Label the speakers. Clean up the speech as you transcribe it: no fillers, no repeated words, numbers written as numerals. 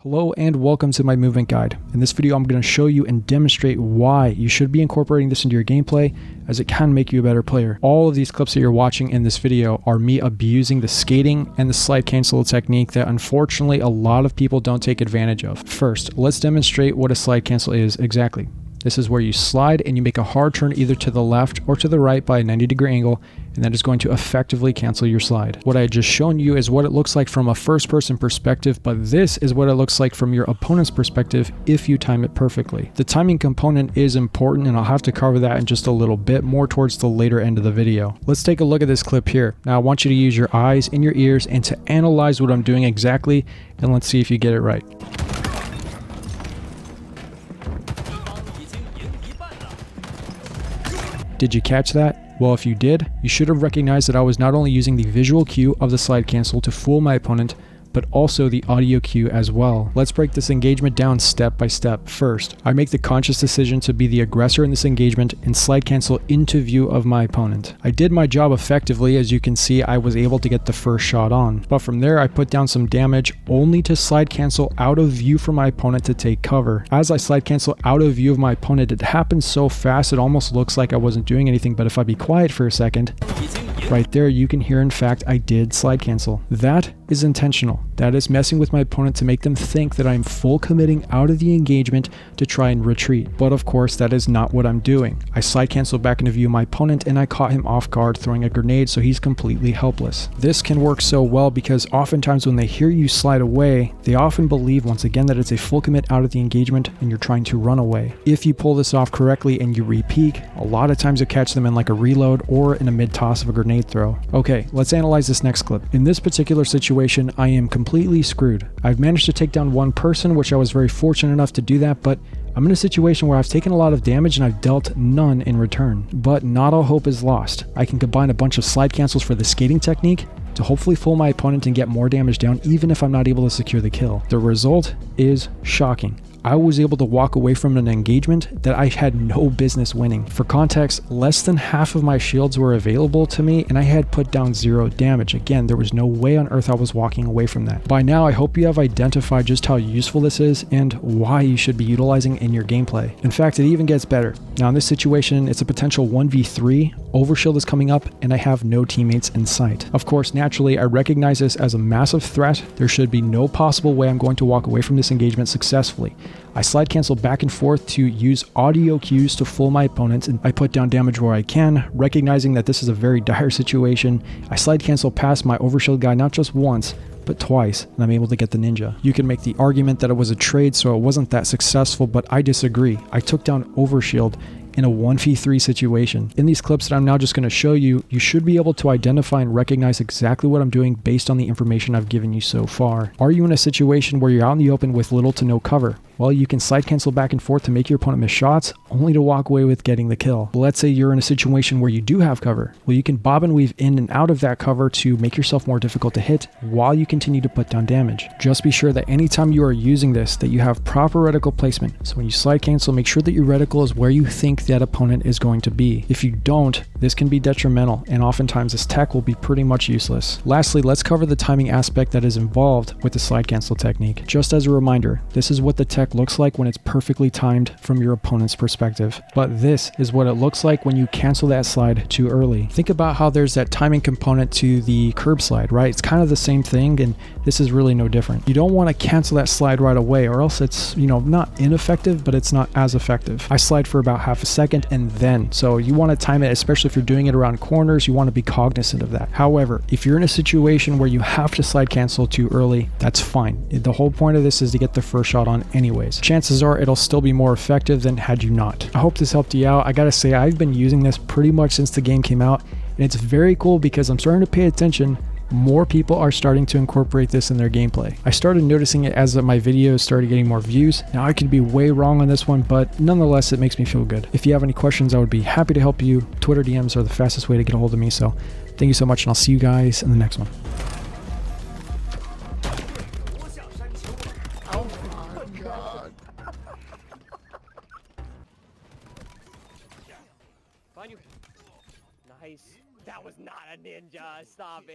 Speaker 1: Hello and welcome to my movement guide. In this video I'm going to show you and demonstrate why you should be incorporating this into your gameplay, as it can make you a better player. All of these clips that you're watching in this video are me abusing the skating and the slide cancel technique that unfortunately a lot of people don't take advantage of. First, let's demonstrate what a slide cancel is exactly. This is where you slide and you make a hard turn either to the left or to the right by a 90-degree angle, and that is going to effectively cancel your slide. What I had just shown you is what it looks like from a first-person perspective, but this is what it looks like from your opponent's perspective if you time it perfectly. The timing component is important, and I'll have to cover that in just a little bit more towards the later end of the video. Let's take a look at this clip here. Now I want you to use your eyes and your ears and to analyze what I'm doing exactly, and let's see if you get it right. Did you catch that? Well, if you did, you should have recognized that I was not only using the visual cue of the slide cancel to fool my opponent, but also the audio cue as well. Let's break this engagement down step by step. First, I make the conscious decision to be the aggressor in this engagement and slide cancel into view of my opponent. I did my job effectively. As you can see, I was able to get the first shot on. But from there, I put down some damage only to slide cancel out of view for my opponent to take cover. As I slide cancel out of view of my opponent, it happens so fast it almost looks like I wasn't doing anything, but if I be quiet for a second, right there you can hear in fact I did slide cancel. That is intentional. That is messing with my opponent to make them think that I'm full committing out of the engagement to try and retreat. But of course that is not what I'm doing. I slide cancel back into view of my opponent and I caught him off guard throwing a grenade, so he's completely helpless. This can work so well because oftentimes when they hear you slide away, they often believe once again that it's a full commit out of the engagement and you're trying to run away. If you pull this off correctly and you re-peek, a lot of times you'll catch them in like a reload or in a mid-toss of a grenade throw. Okay, let's analyze this next clip. In this particular situation, I am completely screwed. I've managed to take down one person, which I was very fortunate enough to do that, but I'm in a situation where I've taken a lot of damage and I've dealt none in return. But not all hope is lost. I can combine a bunch of slide cancels for the skating technique to hopefully fool my opponent and get more damage down even if I'm not able to secure the kill. The result is shocking. I was able to walk away from an engagement that I had no business winning. For context, less than half of my shields were available to me and I had put down 0 damage. Again, there was no way on earth I was walking away from that. By now, I hope you have identified just how useful this is and why you should be utilizing in your gameplay. In fact, it even gets better. Now in this situation, it's a potential 1v3, overshield is coming up, and I have no teammates in sight. Of course, naturally, I recognize this as a massive threat. There should be no possible way I'm going to walk away from this engagement successfully. I slide cancel back and forth to use audio cues to fool my opponents, and I put down damage where I can, recognizing that this is a very dire situation. I slide cancel past my overshield guy not just once, but twice, and I'm able to get the ninja. You can make the argument that it was a trade, so it wasn't that successful, but I disagree. I took down overshield in a 1v3 situation. In these clips that I'm now just going to show you, you should be able to identify and recognize exactly what I'm doing based on the information I've given you so far. Are you in a situation where you're out in the open with little to no cover? Well, you can slide cancel back and forth to make your opponent miss shots, only to walk away with getting the kill. Let's say you're in a situation where you do have cover. Well, you can bob and weave in and out of that cover to make yourself more difficult to hit while you continue to put down damage. Just be sure that anytime you are using this, that you have proper reticle placement. So when you slide cancel, make sure that your reticle is where you think that opponent is going to be. If you don't, this can be detrimental, and oftentimes this tech will be pretty much useless. Lastly, let's cover the timing aspect that is involved with the slide cancel technique. Just as a reminder, this is what the tech looks like when it's perfectly timed from your opponent's perspective. But this is what it looks like when you cancel that slide too early. Think about how there's that timing component to the curb slide, right? It's kind of the same thing, and this is really no different. You don't want to cancel that slide right away, or else it's, not ineffective, but it's not as effective. I slide for about half a second and then, so you want to time it, especially if you're doing it around corners, you want to be cognizant of that. However, if you're in a situation where you have to slide cancel too early, that's fine. The whole point of this is to get the first shot on anyways. Chances are it'll still be more effective than had you not. I hope this helped you out. I gotta say, I've been using this pretty much since the game came out, and it's very cool because I'm starting to pay attention. More people are starting to incorporate this in their gameplay. I started noticing it as my videos started getting more views. Now I could be way wrong on this one, but nonetheless it makes me feel good. If you have any questions, I would be happy to help you. Twitter DMs are the fastest way to get a hold of me, so thank you so much, and I'll see you guys in the next one.
Speaker 2: Nice. That was not a ninja. Stop it.